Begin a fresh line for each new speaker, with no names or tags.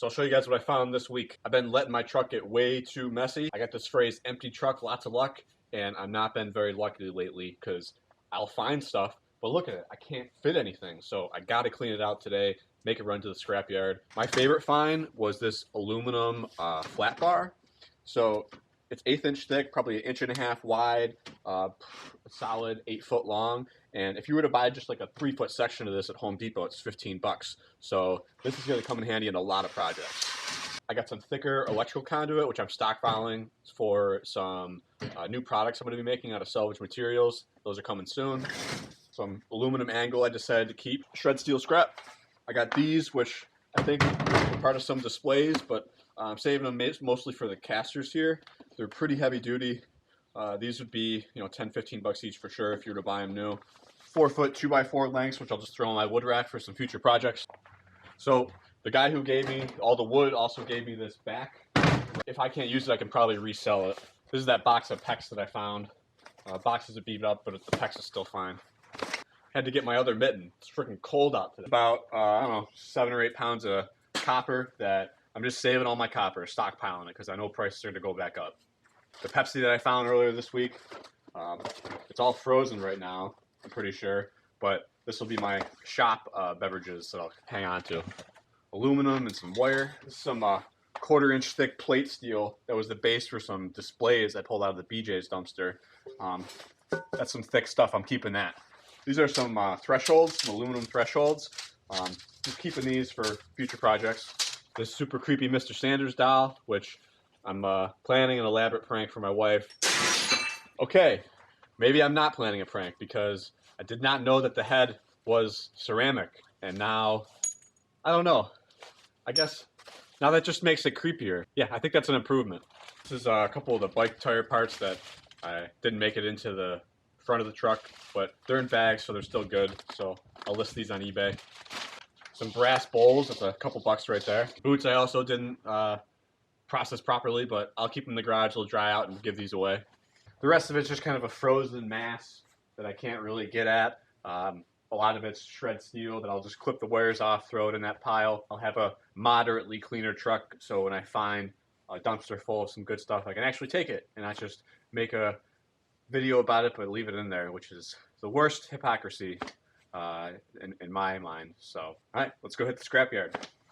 So I'll show you guys what I found this week. I've been letting my truck get way too messy. I got this phrase, empty truck, lots of luck, and I've not been very lucky lately because I'll find stuff, but look at it, I can't fit anything. So I gotta clean it out today, make it run to the scrapyard. My favorite find was this aluminum flat bar. So it's 1/8 inch thick, probably 1.5 inches wide, a solid 8 foot long. And if you were to buy just like a 3-foot section of this at Home Depot, it's 15 bucks. So this is gonna come in handy in a lot of projects. I got some thicker electrical conduit, which I'm stockpiling for some new products I'm gonna be making out of salvage materials. Those are coming soon. Some aluminum angle I decided to keep. Shred steel scrap. I got these, which I think are part of some displays, but I'm saving them mostly for the casters here. They're pretty heavy duty. These would be, 10, 15 bucks each for sure if you were to buy them new. 4-foot 2x4 lengths, which I'll just throw in my wood rack for some future projects. So the guy who gave me all the wood also gave me this back. If I can't use it, I can probably resell it. This is that box of PEX that I found. Boxes are beat up, but the PEX is still fine. Had to get my other mitten. It's freaking cold out today. About, 7 or 8 pounds of copper that I'm just saving all my copper, stockpiling it, because I know prices are going to go back up. The Pepsi that I found earlier this week, it's all frozen right now, I'm pretty sure, but this will be my shop beverages that I'll hang on to. Aluminum and some wire. This is some 1/4 inch thick plate steel that was the base for some displays I pulled out of the BJ's dumpster. That's some thick stuff, I'm keeping that. These are some thresholds, some aluminum thresholds. Just keeping these for future projects. This super creepy Mr. Sanders doll, which I'm planning an elaborate prank for my wife. Okay, maybe I'm not planning a prank because I did not know that the head was ceramic. And now, I don't know. I guess now that just makes it creepier. Yeah, I think that's an improvement. This is a couple of the bike tire parts that I didn't make it into the front of the truck, but they're in bags, so they're still good. So I'll list these on eBay. Some brass bowls, that's a couple bucks right there. Boots I also didn't process properly, but I'll keep them in the garage, they'll dry out and give these away. The rest of it's just kind of a frozen mass that I can't really get at. A lot of it's shred steel that I'll just clip the wires off, throw it in that pile. I'll have a moderately cleaner truck, so when I find a dumpster full of some good stuff, I can actually take it and not just make a video about it, but leave it in there, which is the worst hypocrisy in my mind. So, all right, let's go hit the scrapyard.